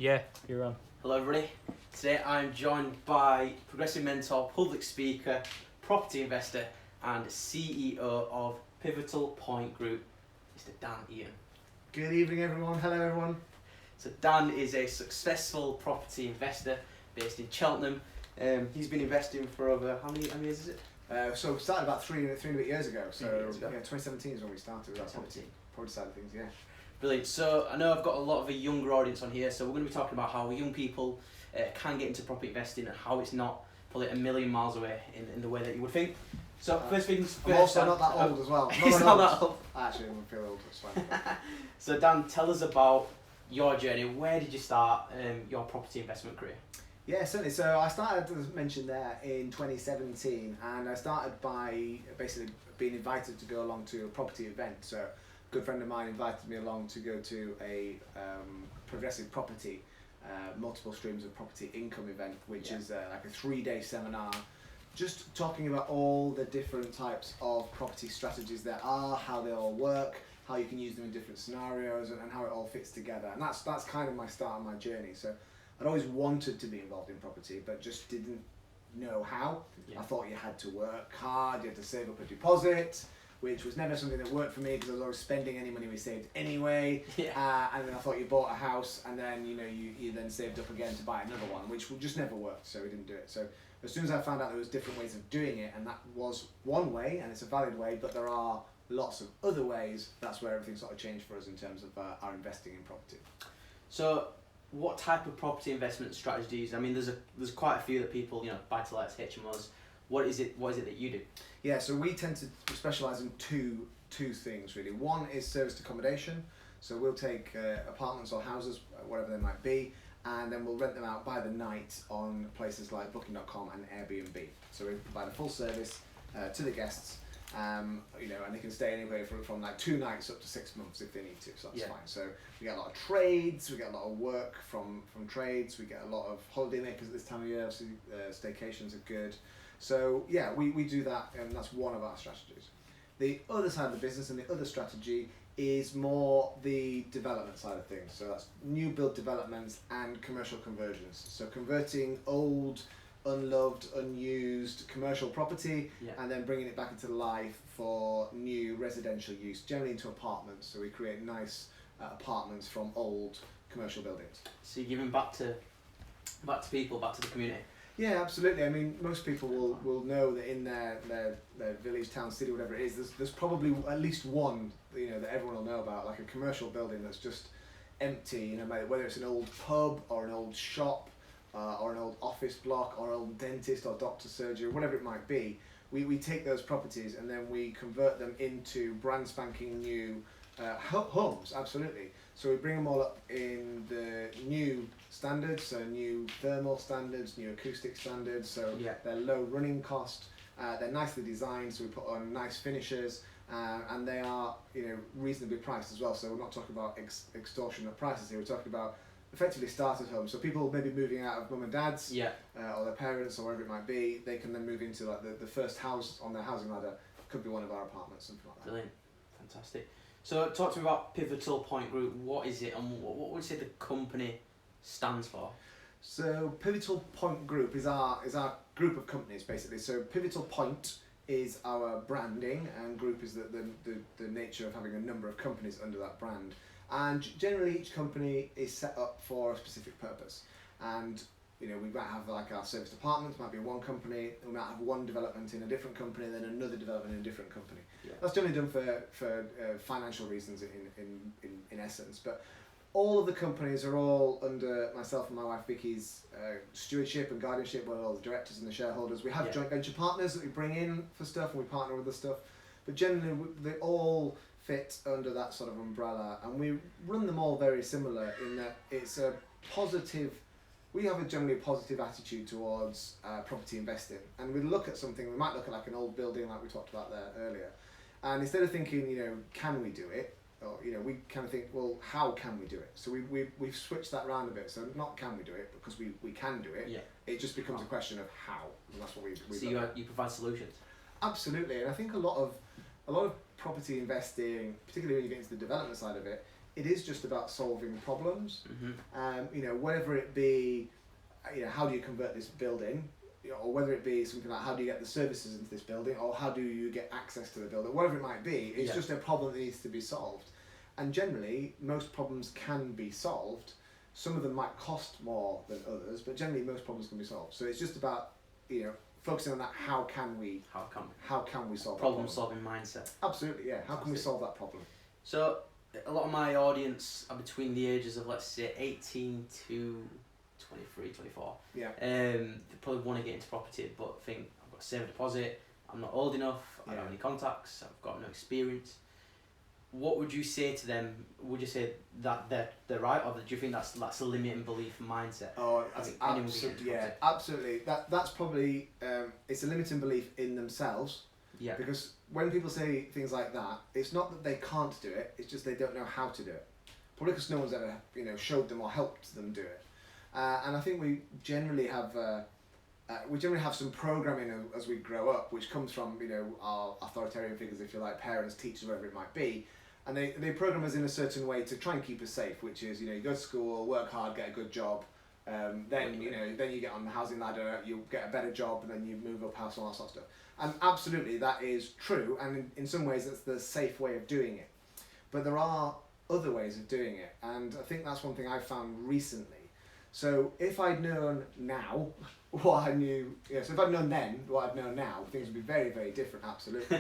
Yeah, you're on. Hello everybody. Today I'm joined by progressive mentor, public speaker, property investor and CEO of Pivotal Point Group, Mr. Dan Eaton. Good evening everyone, hello everyone. So Dan is a successful property investor based in Cheltenham. He's been investing for over, how many years is it? So we started about three and a bit years ago, so 2017 is when we started with that 2017. property side of things, yeah. Brilliant. So I know I've got a lot of a younger audience on here, so we're going to be talking about how young people can get into property investing and how it's not probably a million miles away in the way that you would think. So first things first. I'm also not that old as well. He's not that old. Actually, I don't feel old, it's fine. So Dan, tell us about your journey. Where did you start your property investment career? Yeah, certainly. So I started, as mentioned there, in 2017, and I started by basically being invited to go along to a property event. So a good friend of mine invited me along to go to a progressive property, multiple streams of property income event, which is like a 3-day seminar, just talking about all the different types of property strategies there are, how they all work, how you can use them in different scenarios, and how it all fits together. And that's kind of my start on my journey. So I'd always wanted to be involved in property, but just didn't know how. I thought you had to work hard, you had to save up a deposit, which was never something that worked for me because I was always spending any money we saved anyway. And then I thought you bought a house and then you then saved up again to buy another one, which just never worked, so we didn't do it. So as soon as I found out there was different ways of doing it, and that was one way, and it's a valid way, but there are lots of other ways, that's where everything sort of changed for us in terms of our investing in property. So what type of property investment strategies? I mean, there's quite a few that people, buy-to-lets, HMOs. What is it that you do? Yeah, so we tend to specialise in two things really. One is serviced accommodation, so we'll take apartments or houses, whatever they might be, and then we'll rent them out by the night on places like Booking.com and Airbnb. So we provide a full service to the guests, and they can stay anywhere from like 2 nights up to 6 months if they need to, so that's fine. So we get a lot of trades, we get a lot of work from trades, we get a lot of holiday makers at this time of year, so staycations are good. So yeah, we do that, and that's one of our strategies. The other side of the business and the other strategy is more the development side of things. So that's new build developments and commercial conversions. So converting old, unloved, unused commercial property and then bringing it back into life for new residential use, generally into apartments. So we create nice apartments from old commercial buildings. So you're giving back to people, back to the community. Yeah, absolutely. I mean, most people will know that in their village, town, city, whatever it is, there's probably at least one that everyone will know about, like a commercial building that's just empty. Whether it's an old pub or an old shop or an old office block or an old dentist or doctor's surgery, whatever it might be. We take those properties and then we convert them into brand spanking new homes. Absolutely. So we bring them all up in the new standards, so new thermal standards, new acoustic standards, so they're low running cost, they're nicely designed, so we put on nice finishes, and they are reasonably priced as well. So we're not talking about extortionate prices here, we're talking about effectively starter homes. So people maybe moving out of mum and dad's or their parents or wherever it might be, they can then move into like the first house on their housing ladder, could be one of our apartments, something like that. Brilliant, fantastic. So talk to me about Pivotal Point Group. What is it, and what would you say the company stands for? So Pivotal Point Group is our group of companies basically. So Pivotal Point is our branding, and group is the nature of having a number of companies under that brand. And generally each company is set up for a specific purpose. And we might have like our serviced apartments, might be one company, we might have one development in a different company, then another development in a different company. That's generally done for financial reasons in essence. But all of the companies are all under myself and my wife Vicky's stewardship and guardianship, where all the directors and the shareholders. We have joint venture partners that we bring in for stuff, and we partner with the stuff. But generally they all fit under that sort of umbrella, and we run them all very similar in that it's a positive. We have a generally positive attitude towards property investing, and we look at something. We might look at like an old building, like we talked about there earlier, and instead of thinking, can we do it, or we kind of think, well, how can we do it? So we've switched that around a bit. So not can we do it, because we can do it. It just becomes a question of how, and that's what we. So you provide solutions. Absolutely, and I think a lot of property investing, particularly when you get into the development side of it, it is just about solving problems. Mm-hmm. You know, whether it be, you know, how do you convert this building, or whether it be something like how do you get the services into this building, or how do you get access to the building, whatever it might be, it's just a problem that needs to be solved. And generally, most problems can be solved. Some of them might cost more than others, but generally most problems can be solved. So it's just about, you know, focusing on that. How can we solve problem solving mindset? Absolutely, yeah. How can we solve that problem? So a lot of my audience are between the ages of, let's say, 18 to 23, 24. Yeah. They probably want to get into property, but think, I've got to save a deposit, I'm not old enough, I don't have any contacts, I've got no experience. What would you say to them? Would you say that they're right, or do you think that's a limiting belief mindset? Oh, absolutely. That's probably it's a limiting belief in themselves. Yeah. Because when people say things like that, it's not that they can't do it; it's just they don't know how to do it. Probably because no one's ever, you know, showed them or helped them do it. And I think we generally have some programming as we grow up, which comes from, you know, our authoritarian figures, if you like, parents, teachers, whatever it might be. And they program us in a certain way to try and keep us safe, which is, you know, you go to school, work hard, get a good job, then you get on the housing ladder, you get a better job, and then you move up house and all that sort of stuff. And absolutely, that is true, and in some ways that's the safe way of doing it. But there are other ways of doing it, and I think that's one thing I've found recently. So if I'd known now what I knew, so if I'd known then what I'd known now, things would be very, very different, absolutely.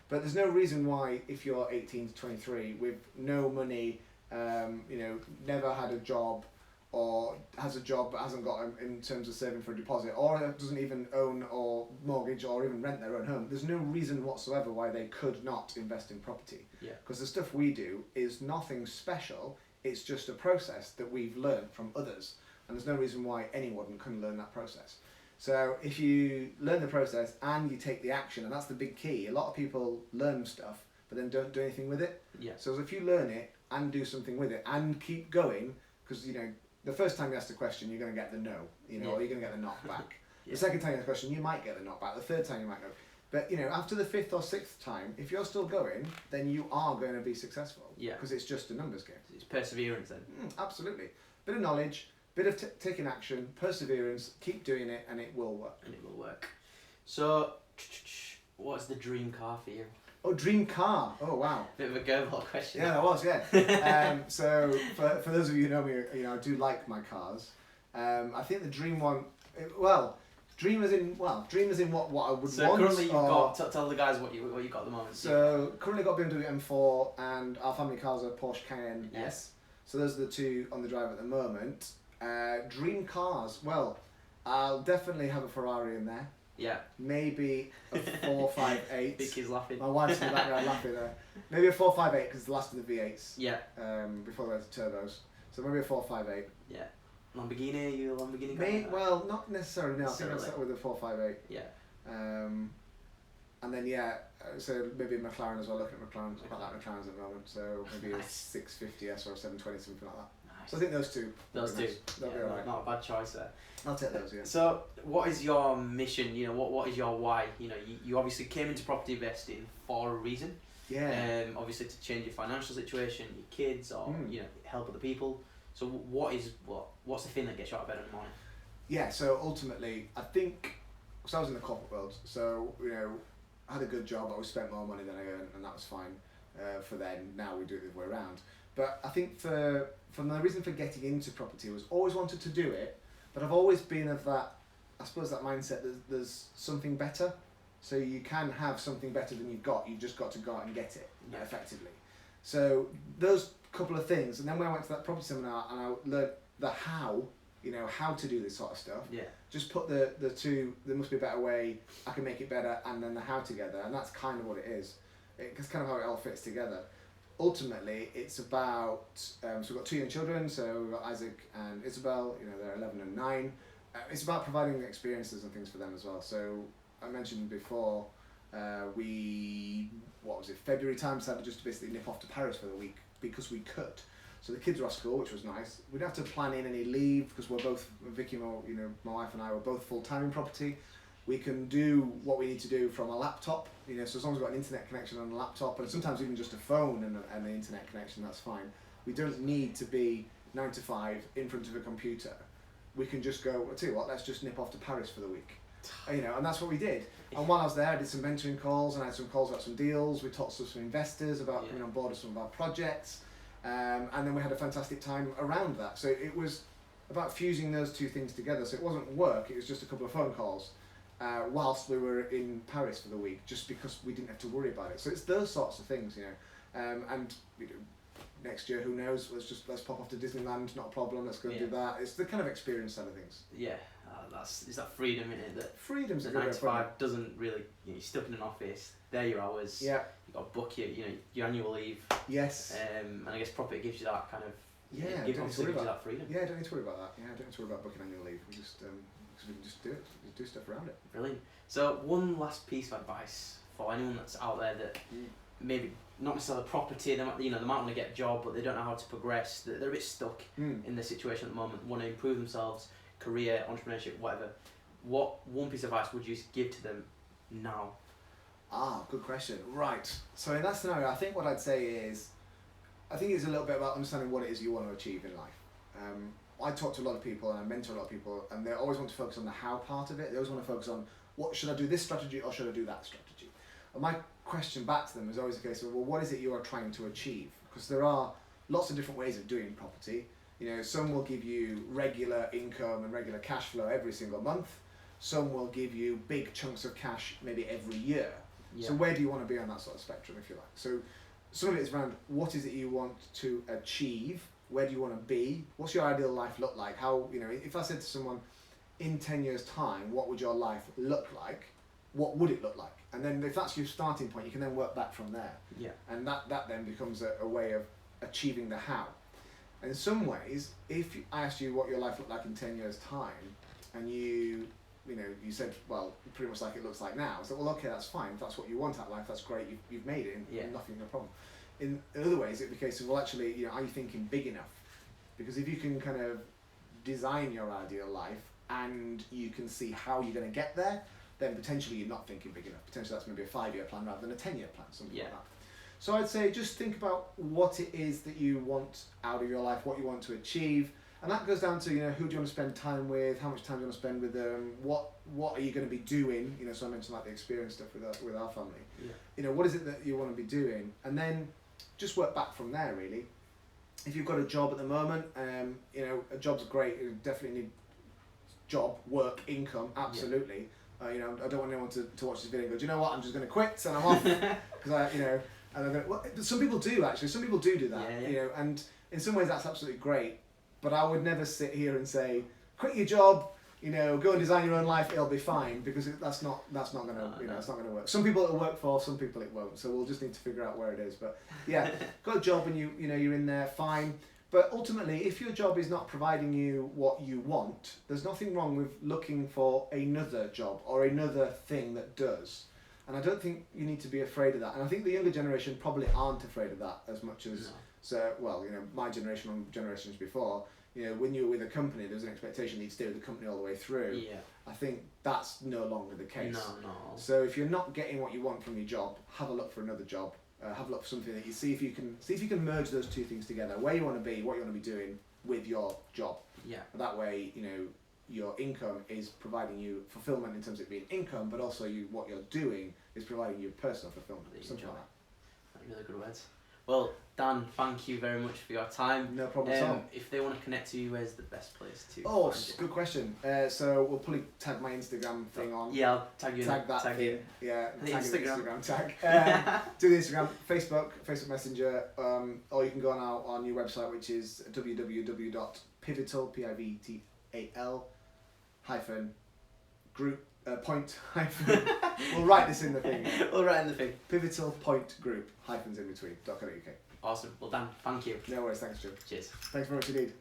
But there's no reason why, if you're 18 to 23 with no money, you know, never had a job, or has a job but hasn't got in terms of saving for a deposit, or doesn't even own or mortgage or even rent their own home, there's no reason whatsoever why they could not invest in property. Yeah. Because the stuff we do is nothing special, it's just a process that we've learned from others. And there's no reason why anyone couldn't learn that process. So if you learn the process and you take the action, and that's the big key. A lot of people learn stuff, but then don't do anything with it. Yeah. So if you learn it and do something with it and keep going, because, you know, the first time you ask the question, you're going to get the no, you know, or you're going to get the knock back. The second time you ask the question, you might get the knock back. The third time you might go. But, you know, after the fifth or sixth time, if you're still going, then you are going to be successful. Yeah. Because it's just a numbers game. It's perseverance then. Absolutely. Bit of knowledge. Bit of taking action, perseverance, keep doing it, and it will work. And it will work. So, what's the dream car for you? Oh, dream car. Oh, wow. Bit of a curveball question. Yeah, that was, yeah. So, for those of you who know me, you know, I do like my cars. I think the dream one, dream as in what I would want. So currently you've got, tell the guys what you got at the moment. So, currently got BMW M4, and our family cars are Porsche Cayenne S. So those are the two on the drive at the moment. Dream cars. Well, I'll definitely have a Ferrari in there. Yeah. Maybe a 458. Big kid's laughing. My wife's in the background laughing there. Maybe a 458 because it's the last of the V8s. Yeah. Before they went to turbos. So maybe a 458. Yeah. Lamborghini? You a Lamborghini guy? Well, not necessarily. No, I think I'll start with a 458. Yeah. And then so maybe a McLaren as well. Looking at McLaren, I quite like McLarens at the moment. So maybe a 650S or a 720, something like that. Nice. So I think those two. Those two. They'll be alright. Not a bad choice there. I'll take those, yeah. So, what is your mission? You know, what is your why? You know, you obviously came into property investing for a reason. Yeah. Obviously to change your financial situation, your kids, or you know, help other people. So, what's the thing that gets you out of bed in the morning? Yeah. So ultimately, I think, so I was in the corporate world. So, you know, I had a good job. I always spent more money than I earned, and that was fine for then. Now we do it the other way around. But I think from the reason for getting into property was always wanted to do it, but I've always been of that, I suppose, that mindset that there's something better. So you can have something better than you've got. You've just got to go out and get it effectively. So those couple of things, and then when I went to that property seminar and I learned the how, you know, how to do this sort of stuff. Yeah. Just put the two, there must be a better way, I can make it better, and then the how together, and that's kind of what it is. It's kind of how it all fits together. Ultimately, it's about, so we've got two young children, so we've got Isaac and Isabel, you know, they're 11 and 9. It's about providing experiences and things for them as well. So I mentioned before, February time, decided just to basically nip off to Paris for the week because we could. So the kids were off school, which was nice. We didn't have to plan in any leave because we're both, Vicky, my wife and I were both full-time in property. We can do what we need to do from a laptop, you know, so as long as we've got an internet connection on a laptop, and sometimes even just a phone and an internet connection, that's fine. We don't need to be 9 to 5 in front of a computer. We can just go, I'll tell you what, let's just nip off to Paris for the week. You know, and that's what we did. And while I was there, I did some mentoring calls, and I had some calls about some deals. We talked to some investors about coming on board with some of our projects. And then we had a fantastic time around that. So it was about fusing those two things together. So it wasn't work, it was just a couple of phone calls whilst we were in Paris for the week, just because we didn't have to worry about it. So it's those sorts of things, you know. And you know, next year, who knows, let's pop off to Disneyland, not a problem, let's go and do that. It's the kind of experience side of things. Yeah, it's that freedom in it that freedom's the 9 to 5 doesn't really, you know, you're stuck in an office, they're your hours, yeah. You've got to book your annual leave. Yes. And I guess property gives you that kind of, gives you that freedom. Yeah, don't need to worry about that. Yeah, don't need to worry about booking annual leave. We just, cause we can just do it, just do stuff around it. Brilliant. So one last piece of advice for anyone that's out there that maybe not necessarily property, they might want to get a job, but they don't know how to progress. They're a bit stuck in their situation at the moment, want to improve themselves, career, entrepreneurship, whatever. What one piece of advice would you give to them now? Good question. Right. So in that scenario, I think what I'd say is, I think it's a little bit about understanding what it is you want to achieve in life. I talk to a lot of people and I mentor a lot of people, and they always want to focus on the how part of it. They always want to focus on, what should I do this strategy or should I do that strategy? And my question back to them is always the case of, well, what is it you are trying to achieve? Because there are lots of different ways of doing property. You know, some will give you regular income and regular cash flow every single month. Some will give you big chunks of cash maybe every year. Yeah. So where do you want to be on that sort of spectrum, if you like? So some of it is around, what is it you want to achieve? Where do you want to be? What's your ideal life look like? How, you know, if I said to someone, in 10 years' time, what would your life look like? What would it look like? And then if that's your starting point, you can then work back from there. Yeah. And that then becomes a way of achieving the how. And in some ways, if I asked you what your life looked like in 10 years' time, and you said, well, pretty much like it looks like now. I said, well, okay, that's fine. If that's what you want out of life, that's great. You've made it, and nothing, no problem. In other ways, it'd be a case of, well, actually, you know, are you thinking big enough? Because if you can kind of design your ideal life and you can see how you're going to get there, then potentially you're not thinking big enough. Potentially that's maybe a 5-year plan rather than a 10-year plan, something like that. So I'd say just think about what it is that you want out of your life, what you want to achieve. And that goes down to, you know, who do you want to spend time with, how much time do you want to spend with them, what are you going to be doing, you know, so I mentioned like the experience stuff with our family. Yeah. You know, what is it that you want to be doing? And then just work back from there, really. If you've got a job at the moment, you know, a job's great, you definitely need job, work, income, absolutely. Yeah. You know, I don't want anyone to watch this video and go, do you know what, I'm just going to quit and I'm off. Because you know, and I'm going to, well, some people do actually, some people do that, you know, and in some ways that's absolutely great. But I would never sit here and say, quit your job, you know, go and design your own life, it'll be fine, because that's not going to, you know, it's not going to work. Some people it'll work for, some people it won't. So we'll just need to figure out where it is. But yeah, got a job and you know, you're in there, fine. But ultimately, if your job is not providing you what you want, there's nothing wrong with looking for another job or another thing that does. And I don't think you need to be afraid of that. And I think the younger generation probably aren't afraid of that as much as, well, you know, my generation and generations before, you know, when you were with a company, there was an expectation that you'd stay with the company all the way through. Yeah. I think that's no longer the case. No. So if you're not getting what you want from your job, have a look for another job. Have a look for something that you see if you can merge those two things together. Where you want to be, what you want to be doing with your job. Yeah. That way, you know, your income is providing you fulfillment in terms of it being income, but also what you're doing is providing you personal fulfillment. Something like that. Really good words. Well, Dan, thank you very much for your time. No problem at all. If they want to connect to you, where's the best place to find you? Good question. So we'll probably tag my Instagram thing on. Yeah, I'll tag you in. Tag that thing. In. Yeah, the tag Instagram tag. Do the Instagram, Facebook Messenger, or you can go on our new website, which is www.pivotal, P-I-V-T-A-L, group, point, we'll write this in the thing. We'll write in the thing. Pivotal Point Group, hyphens in between, .co.uk. Awesome. Well, Dan, thank you. No worries, thanks, Jim. Cheers. Thanks very much indeed.